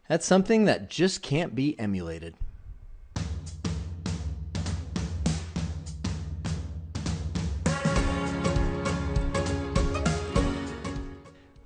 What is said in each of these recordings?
That's something that just can't be emulated.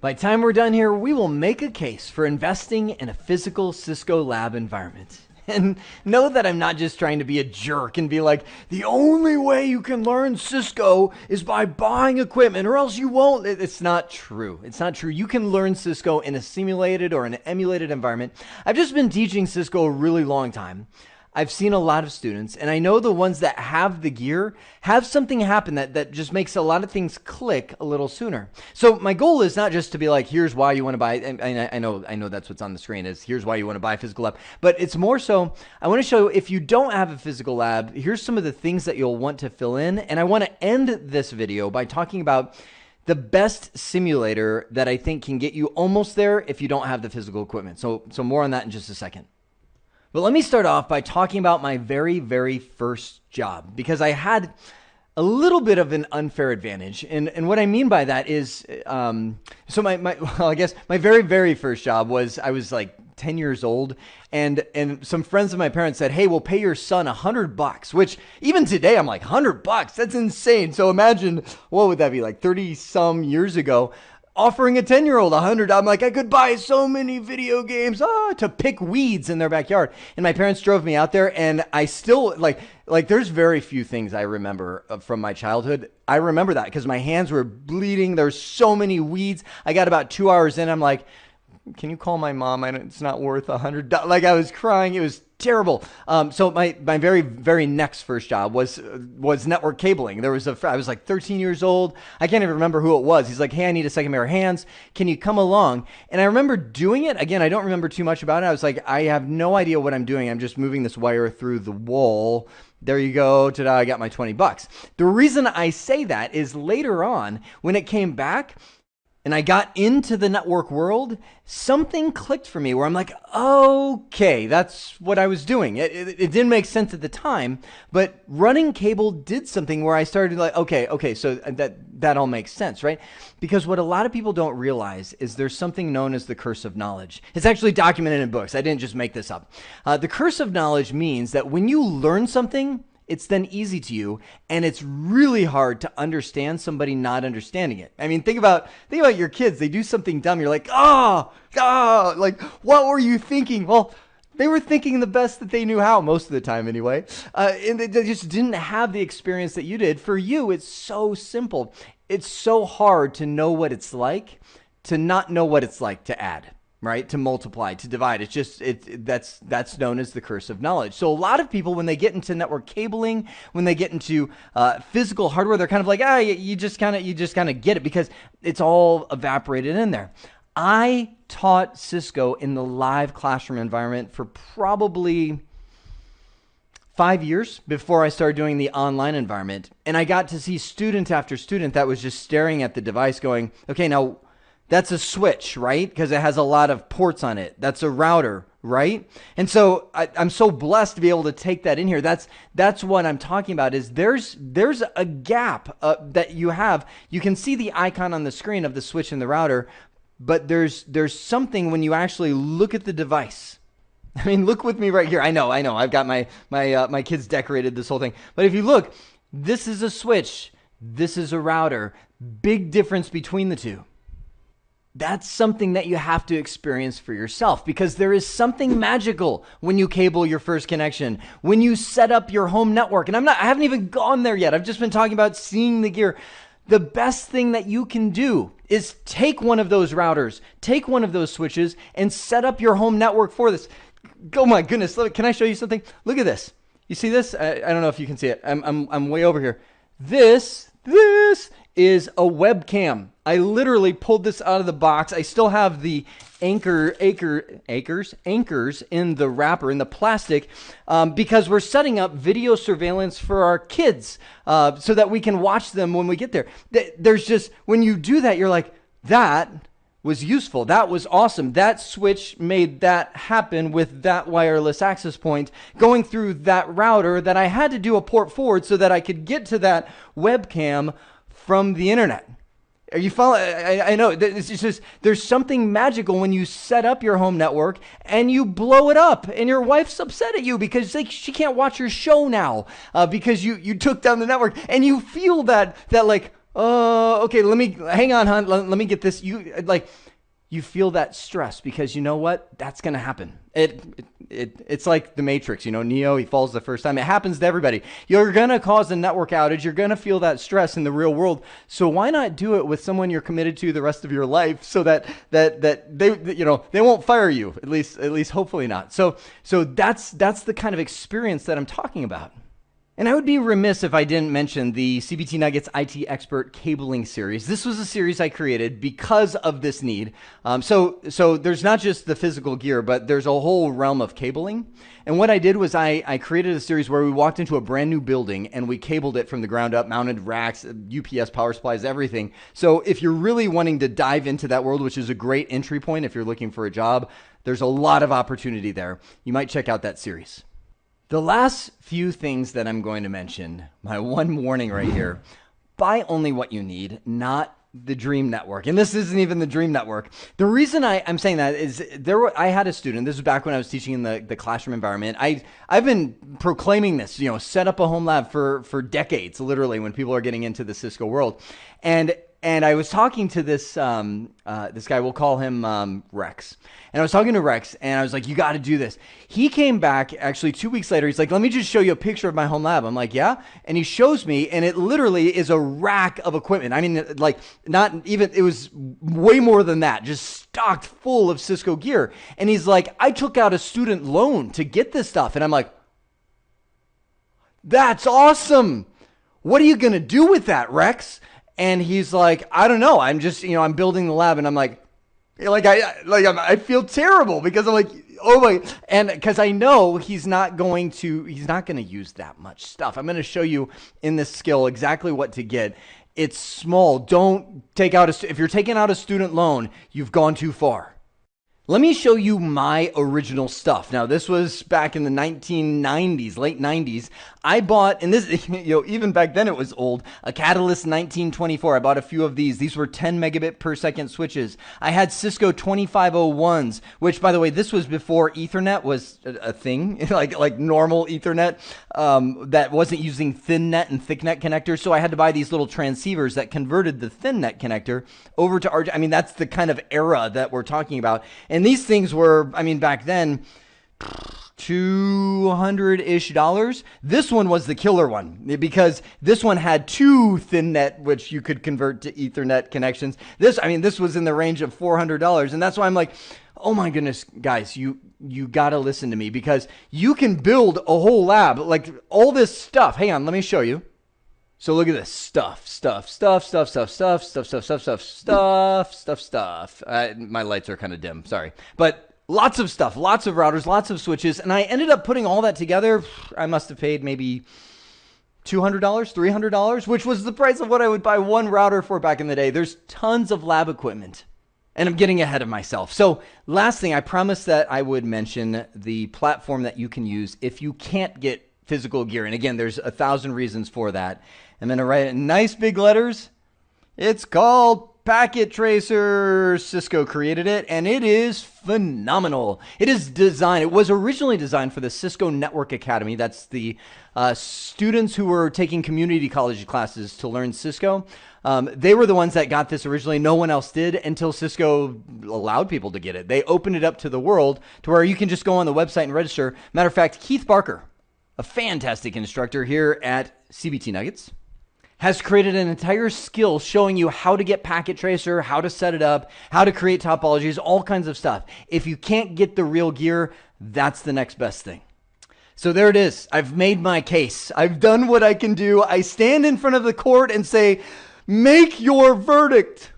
By the time we're done here, we will make a case for investing in a physical Cisco lab environment. And know that I'm not just trying to be a jerk and be like, the only way you can learn Cisco is by buying equipment or else you won't. It's not true. It's not true. You can learn Cisco in a simulated or an emulated environment. I've just been teaching Cisco a really long time. I've seen a lot of students, and I know the ones that have the gear have something happen that just makes a lot of things click a little sooner. So my goal is not just to be like, here's why you want to buy, and I know that's what's on the screen is here's why you want to buy a physical lab, but it's more so I want to show if you don't have a physical lab, here's some of the things that you'll want to fill in, and I want to end this video by talking about the best simulator that I think can get you almost there if you don't have the physical equipment. So more on that in just a second. But let me start off by talking about my very, very first job, because I had a little bit of an unfair advantage. And what I mean by that is, so I guess my very, very first job was, I was like 10 years old, and some friends of my parents said, hey, we'll pay your son $100, which even today I'm like, $100, that's insane. So imagine, what would that be, like 30 some years ago? Offering a 10-year-old $100, I'm like, I could buy so many video games to pick weeds in their backyard. And my parents drove me out there, and I still, like there's very few things I remember from my childhood. I remember that because my hands were bleeding. There's so many weeds. I got about 2 hours in. I'm like, can you call my mom? It's not worth $100. Like, I was crying. It was terrible. So my very, very next first job was network cabling. I was like 13 years old. I can't even remember who it was. He's like, hey, I need a second pair of hands. Can you come along? And I remember doing it. Again, I don't remember too much about it. I was like, I have no idea what I'm doing. I'm just moving this wire through the wall. There you go. Ta-da, I got my $20. The reason I say that is later on, when it came back, and I got into the network world, something clicked for me where I'm like, okay, that's what I was doing. It didn't make sense at the time, but running cable did something where I started like, okay, so that all makes sense, right? Because what a lot of people don't realize is there's something known as the curse of knowledge. It's actually documented in books. I didn't just make this up. The curse of knowledge means that when you learn something, it's then easy to you, and it's really hard to understand somebody not understanding it. I mean, think about your kids. They do something dumb. You're like, like, what were you thinking? Well, they were thinking the best that they knew how, most of the time anyway. And they just didn't have the experience that you did. For you, it's so simple. It's so hard to know what it's like to not know what it's like to add. Right? To multiply, to divide. It's just, that's known as the curse of knowledge. So a lot of people, when they get into network cabling, when they get into physical hardware, they're kind of like, you just kind of get it because it's all evaporated in there. I taught Cisco in the live classroom environment for probably 5 years before I started doing the online environment. And I got to see student after student that was just staring at the device going, okay, now, that's a switch, right? Because it has a lot of ports on it. That's a router, right? And so I'm so blessed to be able to take that in here. That's what I'm talking about is there's a gap that you have. You can see the icon on the screen of the switch and the router, but there's something when you actually look at the device. I mean, look with me right here. I know. I've got my kids decorated this whole thing. But if you look, this is a switch. This is a router. Big difference between the two. That's something that you have to experience for yourself because there is something magical when you cable your first connection, when you set up your home network. And I haven't even gone there yet. I've just been talking about seeing the gear. The best thing that you can do is take one of those routers, take one of those switches and set up your home network for this. Oh my goodness. Can I show you something? Look at this. You see this? I don't know if you can see it. I'm way over here. This is a webcam. I literally pulled this out of the box. I still have the anchors in the wrapper, in the plastic, because we're setting up video surveillance for our kids so that we can watch them when we get there. There's just, when you do that, you're like, that was useful. That was awesome. That switch made that happen with that wireless access point going through that router that I had to do a port forward so that I could get to that webcam from the internet. Are you following? I know. It's just there's something magical when you set up your home network and you blow it up, and your wife's upset at you because she can't watch your show now because you took down the network, and you feel that like, oh, okay, let me hang on, hon, let me get this. You feel that stress because you know what? That's going to happen. It's like the Matrix, Neo, he falls the first time. It happens to everybody. You're going to cause a network outage. You're going to feel that stress in the real world. So why not do it with someone you're committed to the rest of your life so that they won't fire you, at least hopefully not. So that's the kind of experience that I'm talking about. And I would be remiss if I didn't mention the CBT Nuggets IT Expert Cabling Series. This was a series I created because of this need. So there's not just the physical gear, but there's a whole realm of cabling. And what I did was I created a series where we walked into a brand new building and we cabled it from the ground up, mounted racks, UPS power supplies, everything. So if you're really wanting to dive into that world, which is a great entry point if you're looking for a job, there's a lot of opportunity there. You might check out that series. The last few things that I'm going to mention, my one warning right here, buy only what you need, not the dream network. And this isn't even the dream network. The reason I'm saying that is I had a student, this was back when I was teaching in the classroom environment. I've been proclaiming this, set up a home lab for decades, literally, when people are getting into the Cisco world. And I was talking to this guy, we'll call him Rex. And I was talking to Rex, and I was like, you got to do this. He came back actually 2 weeks later. He's like, let me just show you a picture of my home lab. I'm like, yeah. And he shows me, and it literally is a rack of equipment. I mean, like, not even, it was way more than that, just stocked full of Cisco gear. And he's like, I took out a student loan to get this stuff. And I'm like, that's awesome. What are you going to do with that, Rex? And he's like, I don't know. I'm just, I'm building the lab. And I'm like I feel terrible because I'm like, oh my, and because I know he's not going to use that much stuff. I'm going to show you in this skill exactly what to get. It's small. Don't take out if you're taking out a student loan, you've gone too far. Let me show you my original stuff. Now, this was back in the 1990s, late 90s. I bought, and this, even back then it was old, a Catalyst 1924. I bought a few of these. These were 10 megabit per second switches. I had Cisco 2501s, which, by the way, this was before Ethernet was a thing, like normal Ethernet, that wasn't using thin net and thick net connectors. So I had to buy these little transceivers that converted the thin net connector over to RJ. I mean, that's the kind of era that we're talking about. And these things were, I mean, back then, $200-ish. This one was the killer one because this one had two thin net, which you could convert to Ethernet connections. This was in the range of $400. And that's why I'm like, oh my goodness, guys, you got to listen to me because you can build a whole lab, like all this stuff. Hang on, let me show you. So look at this stuff. My lights are kind of dim, sorry. But lots of stuff, lots of routers, lots of switches. And I ended up putting all that together. I must have paid maybe $200, $300, which was the price of what I would buy one router for back in the day. There's tons of lab equipment. And I'm getting ahead of myself. So last thing, I promised that I would mention the platform that you can use if you can't get physical gear. And again, there's 1,000 reasons for that. I'm going to write it in nice big letters. It's called Packet Tracer. Cisco created it, and it is phenomenal. It was originally designed for the Cisco Network Academy. That's the students who were taking community college classes to learn Cisco. They were the ones that got this originally. No one else did until Cisco allowed people to get it. They opened it up to the world to where you can just go on the website and register. Matter of fact, Keith Barker, a fantastic instructor here at CBT Nuggets, has created an entire skill showing you how to get Packet Tracer, how to set it up, how to create topologies, all kinds of stuff. If you can't get the real gear, that's the next best thing. So there it is. I've made my case. I've done what I can do. I stand in front of the court and say, make your verdict.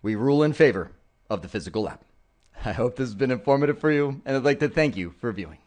We rule in favor of the physical lab. I hope this has been informative for you, and I'd like to thank you for viewing.